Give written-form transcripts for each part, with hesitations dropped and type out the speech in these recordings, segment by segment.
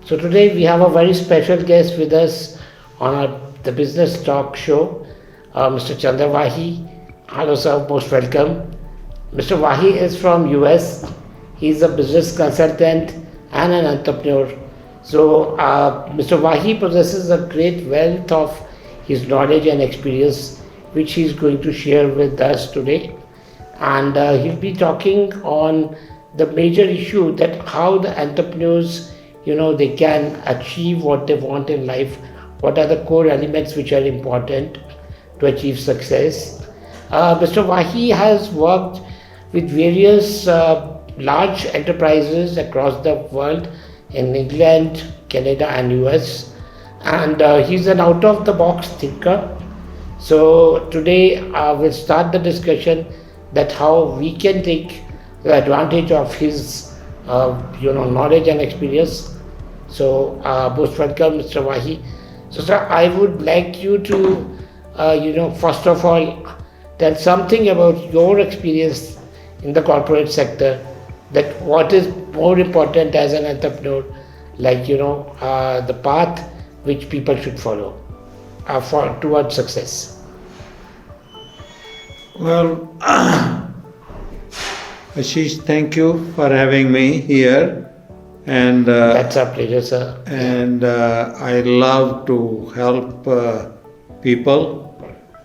So today we have a very special guest with us on the business talk show, Mr. Chander Wahi. Hello sir, most welcome. Mr. Wahi is from US. He's a business consultant and an entrepreneur. So Mr. Wahi possesses a great wealth of his knowledge and experience, which he's going to share with us today. And he'll be talking on the major issue that how the entrepreneurs, they can achieve what they want in life. What are the core elements which are important to achieve success? Mr. Wahi has worked with various large enterprises across the world in England, Canada, and US, and he's an out-of-the-box thinker. So today we'll start the discussion that how we can take the advantage of his knowledge and experience. So most welcome, Mr. Wahi. So sir, I would like you to first of all tell something about your experience in the corporate sector, that what is more important as an entrepreneur, like the path which people should follow towards success. Well, Ashish, thank you for having me here. And that's our pleasure, sir. And I love to help people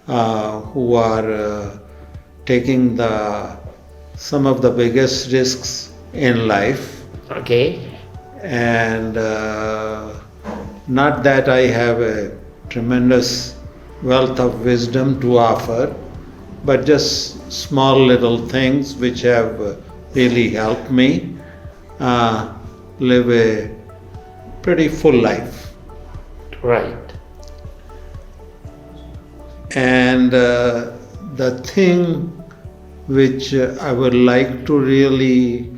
who are taking some of the biggest risks in life. Okay. And not that I have a tremendous wealth of wisdom to offer, but just small little things which have really helped me live a pretty full life. Right. And the thing which I would like to really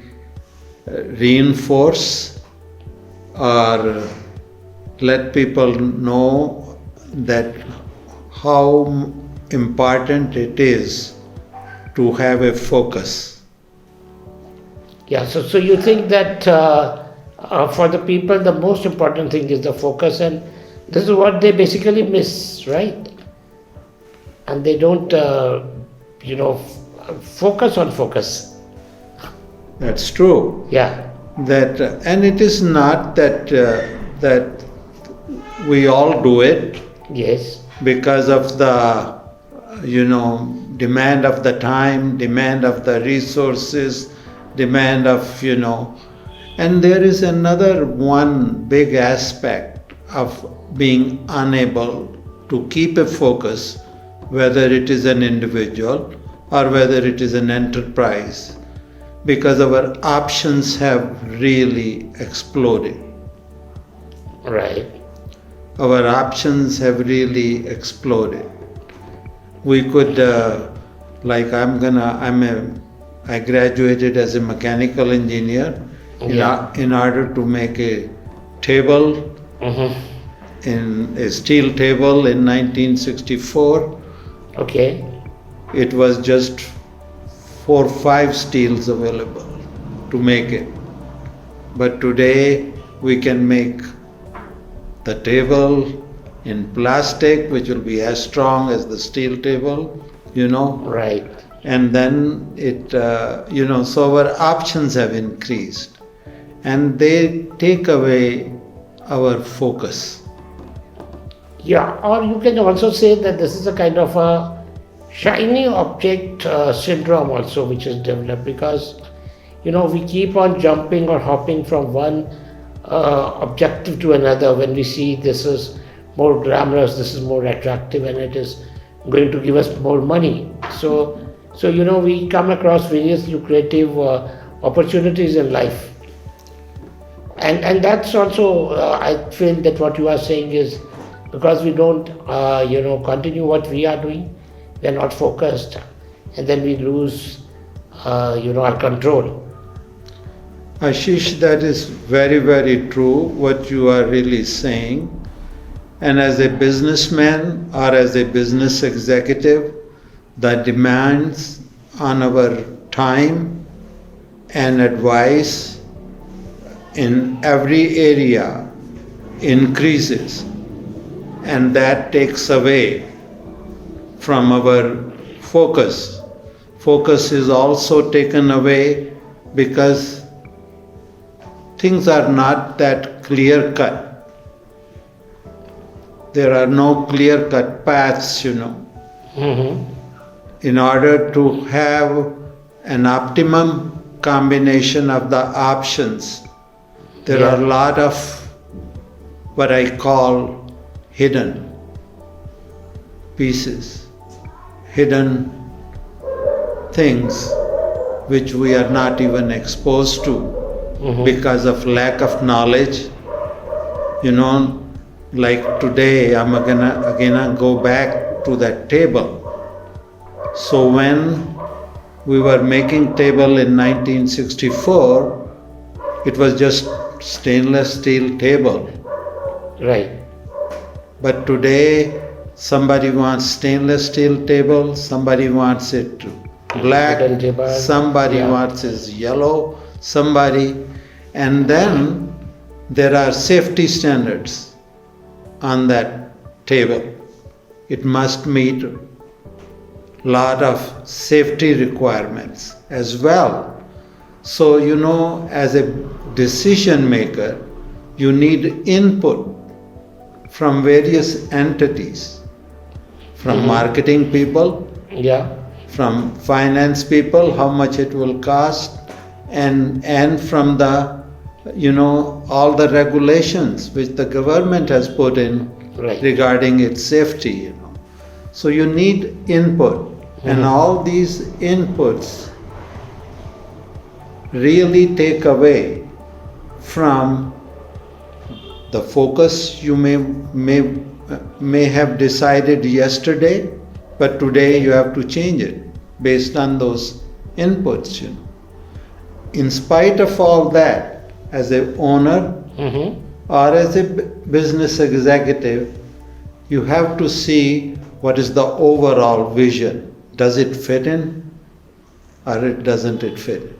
reinforce or let people know that how important it is to have a focus. Yeah, so you think that for the people the most important thing is the focus, and this is what they basically miss, right? And they don't focus on focus. That's true. Yeah. And it is not that we all do it. Yes. Because of the demand of the time, demand of the resources, demand of and there is another one big aspect of being unable to keep a focus, whether it is an individual or whether it is an enterprise, because our options have really exploded. Right. Our options have really exploded. We could, I graduated as a mechanical engineer in order to make a table, in a steel table in 1964. Okay. It was just 4 or 5 steels available to make it. But today we can make the table in plastic, which will be as strong as the steel table, Right. And then so our options have increased. And they take away our focus. Yeah, or you can also say that this is a kind of a shiny object syndrome also which is developed, because we keep on jumping or hopping from one objective to another when we see this is more glamorous, this is more attractive, and it is going to give us more money. So we come across various lucrative opportunities in life. And that's also, I feel that what you are saying is because we don't, continue what we are doing, we are not focused, and then we lose, our control. Ashish, that is very, very true what you are really saying. And as a businessman or as a business executive, the demands on our time and advice in every area increases, and that takes away from our focus. Focus is also taken away because things are not that clear cut. There are no clear cut paths, Mm-hmm. In order to have an optimum combination of the options, there are a lot of what I call hidden pieces, hidden things which we are not even exposed to because of lack of knowledge. Like today, I'm gonna go back to that table. So when we were making table in 1964, it was just stainless steel table. Right. But today, somebody wants stainless steel table, somebody wants it black, Wooden table, somebody wants it yellow, and then there are safety standards on that table. It must meet lot of safety requirements as well. So, as a decision maker, you need input from various entities, from marketing people, from finance people, how much it will cost, and from the, all the regulations which the government has put in regarding its safety, So you need input, and all these inputs really take away from the focus you may have decided yesterday, but today you have to change it based on those inputs. In spite of all that, as an owner or as a business executive, you have to see what is the overall vision. Does it fit in or doesn't it fit?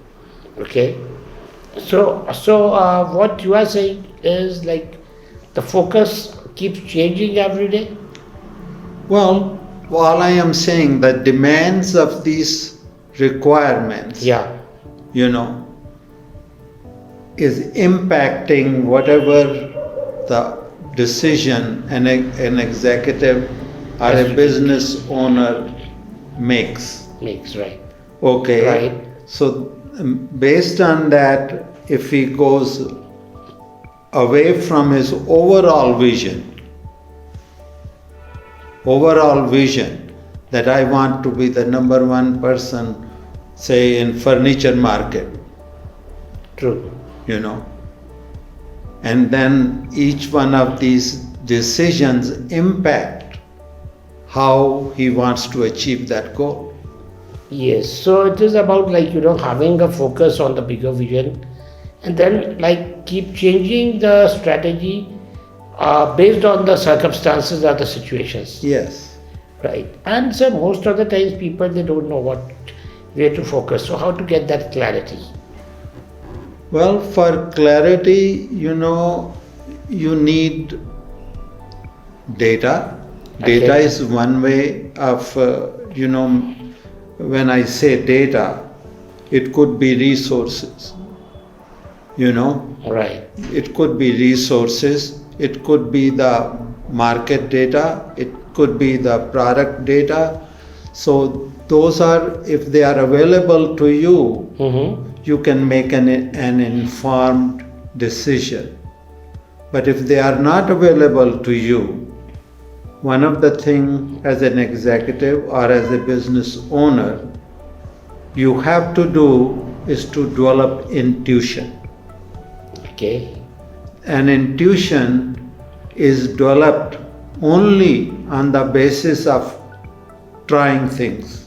Okay. So what you are saying is like the focus keeps changing every day? Well, all I am saying, the demands of these requirements, is impacting whatever the decision an executive or a business owner makes. Right. Okay. Right. So based on that, if he goes away from his overall vision that I want to be the number one person, say in furniture market. True. And then each one of these decisions impact how he wants to achieve that goal. Yes, so it is about having a focus on the bigger vision and then keep changing the strategy based on the circumstances or the situations. Yes. Right. And so most of the times people, they don't know where to focus. So how to get that clarity? Well, for clarity, you need data. Data is one way of, when I say data, it could be resources, Right. It could be resources, it could be the market data, it could be the product data. So those are, if they are available to you, you can make an informed decision. But if they are not available to you, one of the things as an executive or as a business owner you have to do is to develop intuition. Okay. And intuition is developed only on the basis of trying things.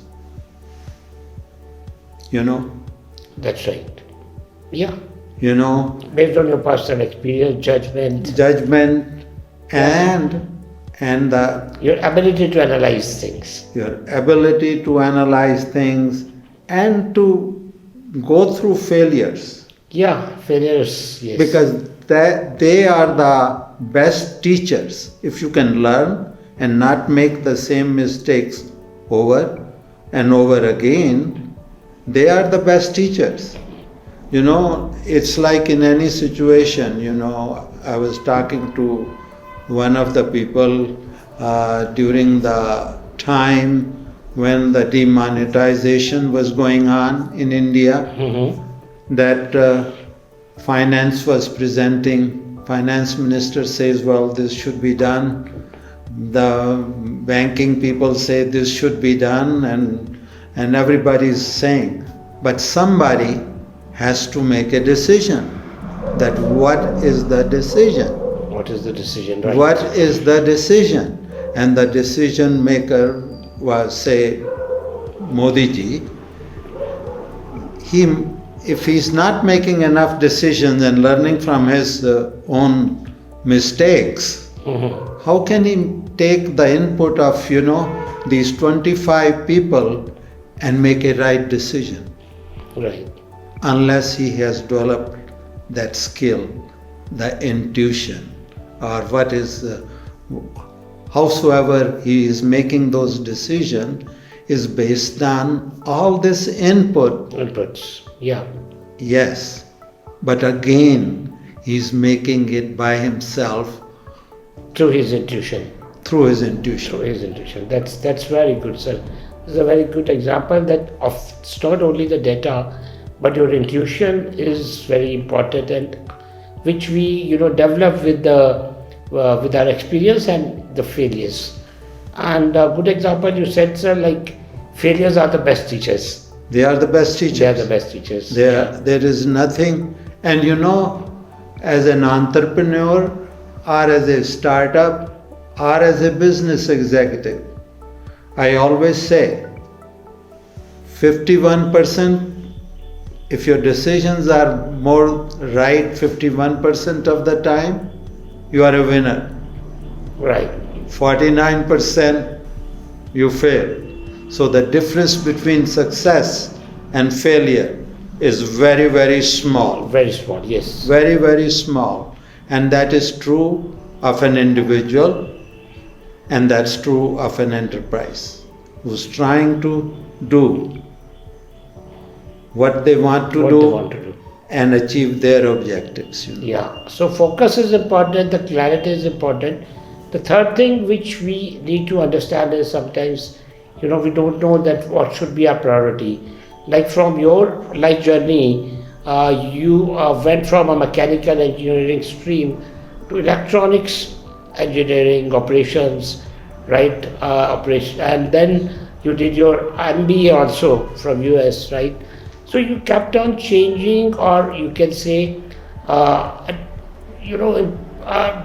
That's right. Yeah. Based on your personal experience, judgment, and your ability to analyze things. And to go through failures. Yeah, failures, yes. because they are the best teachers. If you can learn and not make the same mistakes over and over again, they are the best teachers. It's like in any situation. I was talking to one of the people during the time when the demonetization was going on in India, that finance was presenting. Finance minister says, well, this should be done. The banking people say this should be done, and everybody is saying. But somebody has to make a decision. That what is the decision? What is the decision, right? What is the decision? And the decision maker was, say, Modi ji. If he's not making enough decisions and learning from his own mistakes, how can he take the input of, these 25 people and make a right decision? Right. Unless he has developed that skill, the intuition, or howsoever he is making those decisions is based on all this Inputs, yeah. Yes, but again, he's making it by himself Through his intuition. through his intuition. Through his intuition. That's very good, sir. This is a very good example that of it's not only the data, but your intuition is very important, and which we develop with our experience and the failures. And a good example you said, sir, like failures are the best teachers. They are the best teachers. They are the best teachers. There is nothing, and as an entrepreneur, or as a startup, or as a business executive, I always say 51%, if your decisions are more right 51% of the time, you are a winner. Right. 49% you fail. So the difference between success and failure is very, very small. Very small, yes. Very, very small. And that is true of an individual, and that's true of an enterprise who's trying to do what they want to do and achieve their objectives. Yeah. So focus is important, the clarity is important. The third thing which we need to understand is sometimes, we don't know that what should be our priority. Like from your life journey, you went from a mechanical engineering stream to electronics engineering operations, right? And then you did your MBA also from US, right? So you kept on changing, or you can say,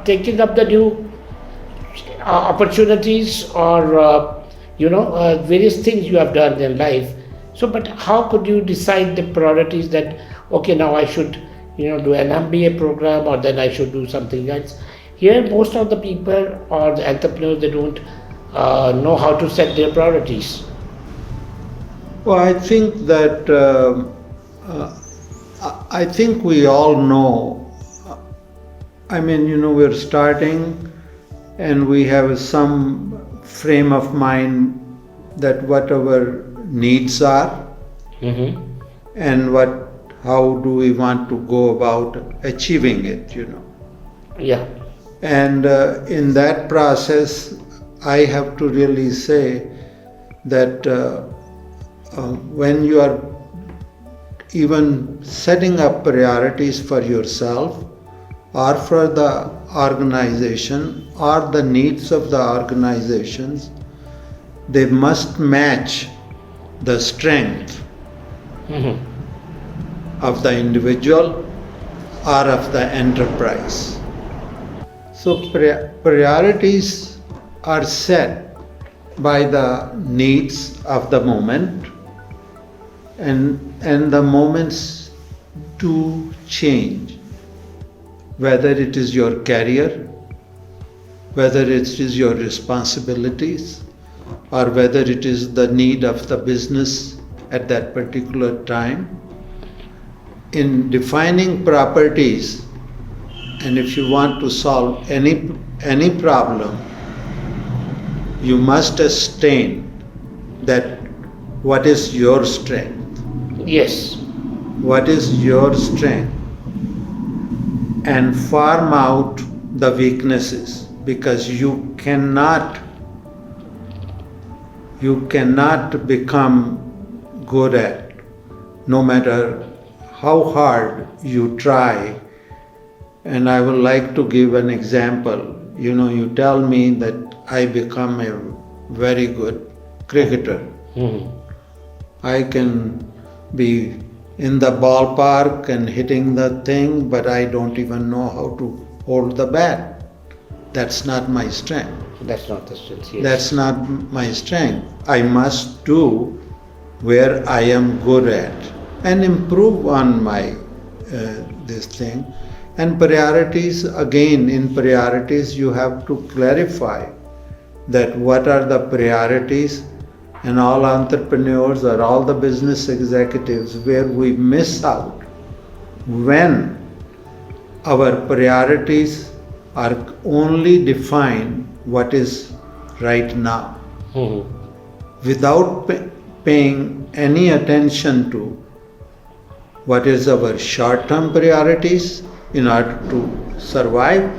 taking up the new opportunities, or various things you have done in life. So, but how could you decide the priorities that, okay, now I should, do an MBA program, or then I should do something else? Here, most of the people or the entrepreneurs, they don't know how to set their priorities. Well, I think that I think we all know. We're starting, and we have some frame of mind that what our needs are, and how do we want to go about achieving it. Yeah. And in that process, I have to really say that when you are even setting up priorities for yourself or for the organization or the needs of the organizations, they must match the strength of the individual or of the enterprise. So priorities are set by the needs of the moment, and the moments do change, whether it is your career, whether it is your responsibilities, or whether it is the need of the business at that particular time. in defining properties, and if you want to solve any problem, you must sustain that what is your strength. Yes. What is your strength? And farm out the weaknesses, because you cannot become good at, no matter how hard you try. And I would like to give an example. You tell me that I become a very good cricketer. I can be in the ballpark and hitting the thing, but I don't even know how to hold the bat. That's not my strength. That's not the strength. Yes. That's not my strength. I must do where I am good at and improve on my this thing. And priorities, again, in priorities you have to clarify that what are the priorities, and all entrepreneurs or all the business executives where we miss out when our priorities are only define what is right now without paying any attention to what is our short-term priorities in order to survive,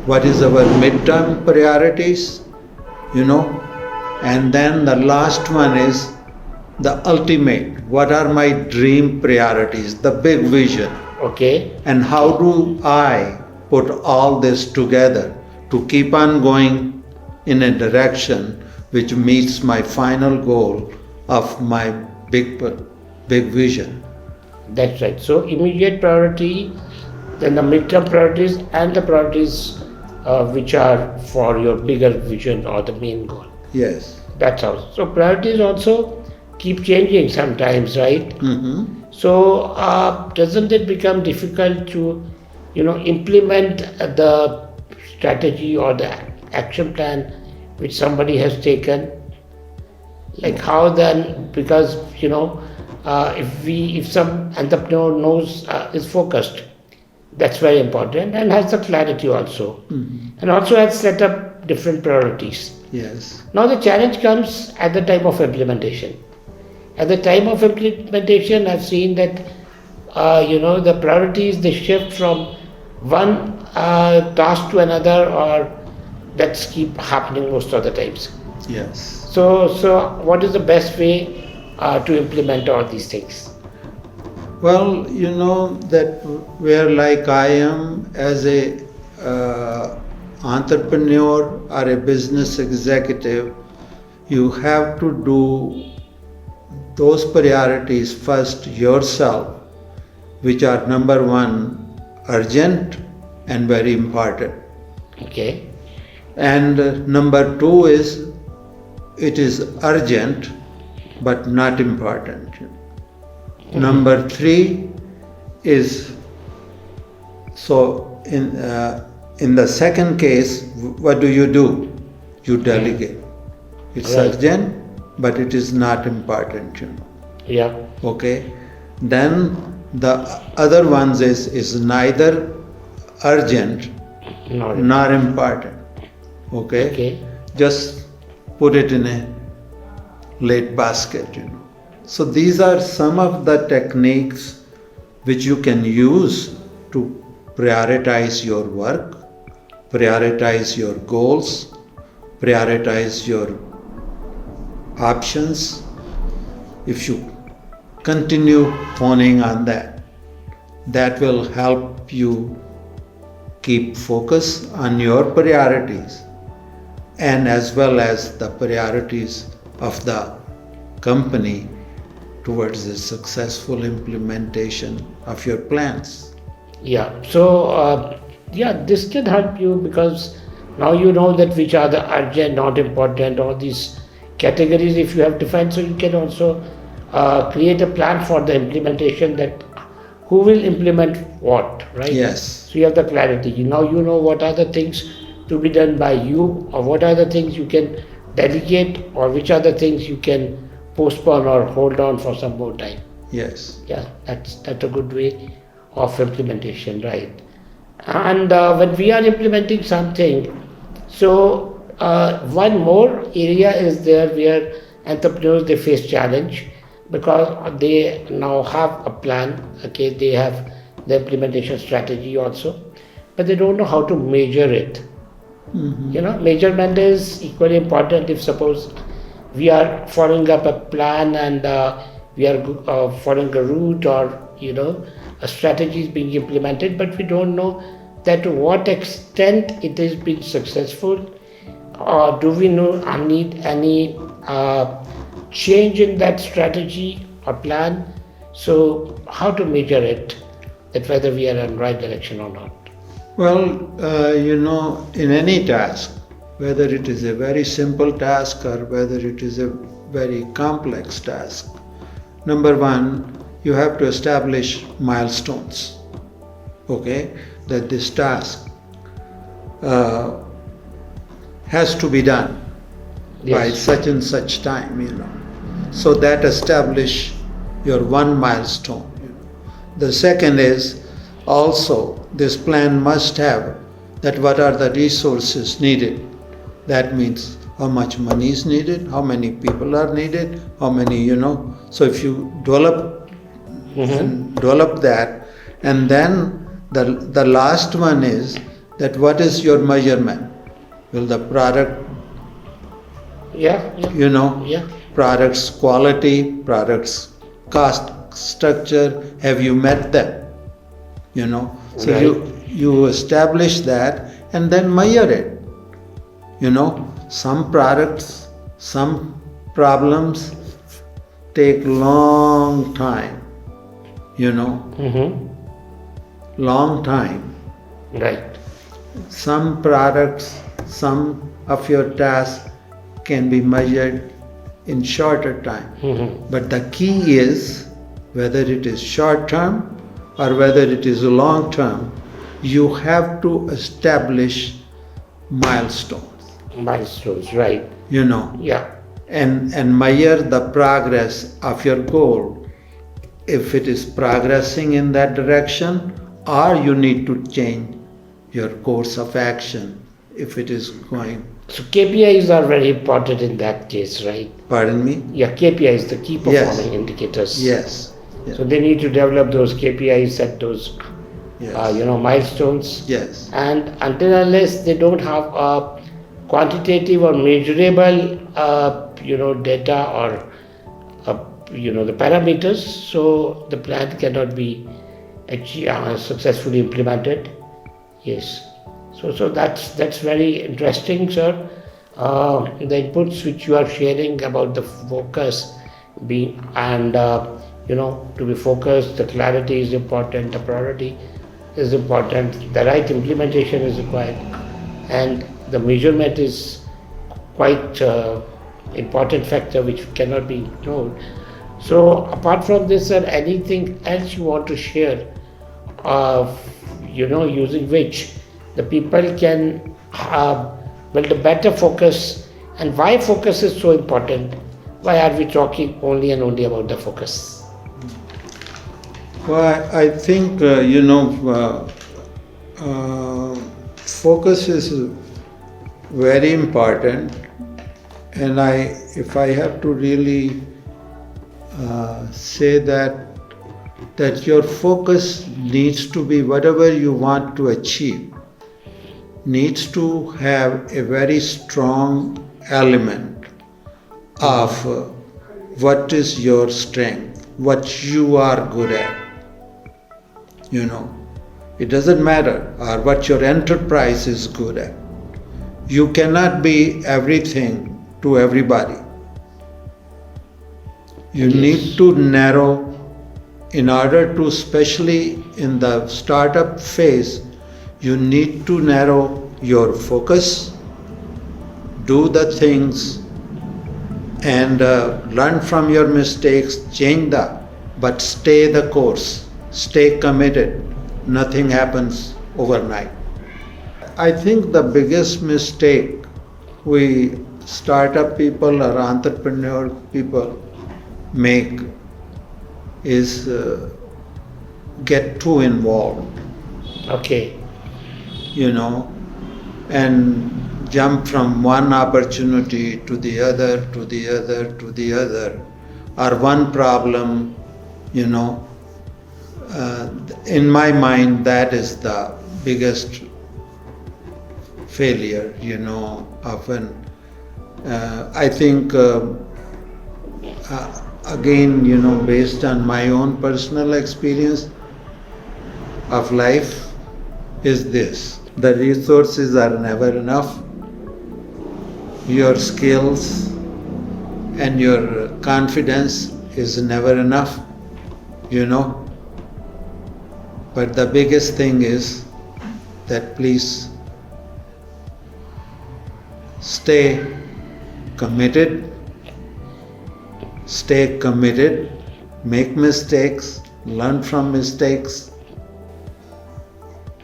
what is our mid-term priorities, and then the last one is the ultimate. What are my dream priorities, the big vision? Okay. And how do I put all this together to keep on going in a direction which meets my final goal of my big vision? That's right. So immediate priority, then the midterm priorities, and the priorities which are for your bigger vision or the main goal. Yes. That's how. So priorities also keep changing sometimes, right? Mm-hmm. So doesn't it become difficult to, implement the strategy or the action plan which somebody has taken? Like how then? Because if some entrepreneur knows is focused, that's very important, and has the clarity also, and also has set up different priorities. Yes. Now the challenge comes at the time of implementation. At the time of implementation, I've seen that the priorities, they shift from one task to another, or that's keep happening most of the times. Yes. So what is the best way to implement all these things? Well, that where like I am as a entrepreneur or a business executive, you have to do those priorities first yourself, which are number one, urgent and very important. Okay. And number two is, it is urgent but not important. Number three is, so in the second case, what do? You delegate. It's Right. urgent, but it is not important. Yeah. Okay. Then the other ones is neither urgent Not nor important. Okay. Okay. Just put it in a late basket. So these are some of the techniques which you can use to prioritize your work, prioritize your goals, prioritize your options. If you continue honing on that, that will help you keep focus on your priorities, and as well as the priorities of the company towards the successful implementation of your plans. Yeah. So this can help you, because now you know that which are the urgent, not important, all these categories if you have defined. So you can also create a plan for the implementation, that who will implement what, right? Yes. So you have the clarity. Now you know what are the things to be done by you, or what are the things you can delegate, or which are the things you can postpone or hold on for some more time. Yes. Yeah, that's a good way of implementation, right? And when we are implementing something, so one more area is there where entrepreneurs they face challenge because they now have a plan. Okay, they have the implementation strategy also, but they don't know how to measure it. Hmm. You know, measurement is equally important. If suppose we are following up a plan and we are following a route, or a strategy is being implemented, but we don't know that to what extent it is being successful, or do we know need any change in that strategy or plan. So how to measure it, that whether we are in right direction or not. Well, in any task, whether it is a very simple task or whether it is a very complex task, number one, you have to establish milestones. Okay, that this task uh, has to be done by Yes. such and such time. So that establish your one milestone. The second is also this plan must have that what are the resources needed. That means how much money is needed, how many people are needed, how many. So if you develop that, and then the last one is that what is your measurement? Will the product, Yeah, yeah, you know, yeah. products quality, products cost structure, have you met them? So Right. you establish that and then measure it. Some products, some problems take long time, Mm-hmm. long time. Right. Some products, some of your tasks can be measured in shorter time. Mm-hmm. But the key is whether it is short term or whether it is long term, you have to establish milestones, Milestones, right. you know, Yeah. and measure the progress of your goal. If it is progressing in that direction, or you need to change your course of action if it is going. So KPIs are very important in that case, right? Pardon me? Yeah, KPIs, the key Yes. performing indicators. Yes. So they need to develop those KPIs, set those, Yes. milestones. Yes. And until unless they don't have a quantitative or measurable, data or, the parameters, so the plan cannot be successfully implemented. Yes. So that's very interesting, sir. The inputs which you are sharing about the focus being and to be focused, the clarity is important, the priority is important, the right implementation is required, and the measurement is quite important factor which cannot be ignored. So apart from this, sir, anything else you want to share, using which the people can build a better focus, and why focus is so important? Why are we talking only and only about the focus? Well, I think, focus is very important, and if I have to really say that your focus needs to be whatever you want to achieve, needs to have a very strong element of what is your strength, what you are good at. It doesn't matter, or what your enterprise is good at. You cannot be everything to everybody. You Yes. need to narrow, in order to, especially in the startup phase, you need to narrow your focus, do the things, and learn from your mistakes, but stay the course, stay committed. Nothing happens overnight. I think the biggest mistake we startup people or entrepreneur people make is get too involved, Okay. you know, and jump from one opportunity to the other, to the other, to the other, or one problem, you know. In my mind, that is the biggest failure, you know, often. I think, again, you know, based on my own personal experience of life, is this: the resources are never enough, your skills and your confidence is never enough, you know. But the biggest thing is that please stay committed, make mistakes, learn from mistakes,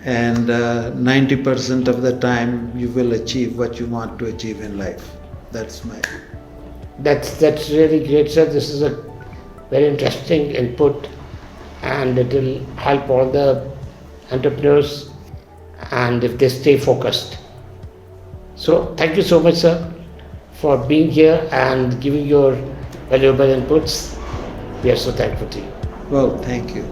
and 90% of the time you will achieve what you want to achieve in life. That's my... That's really great, sir. This is a very interesting input, and it will help all the entrepreneurs, and if they stay focused. So thank you so much, sir, for being here and giving your valuable inputs. We are so thankful to you. Well, thank you.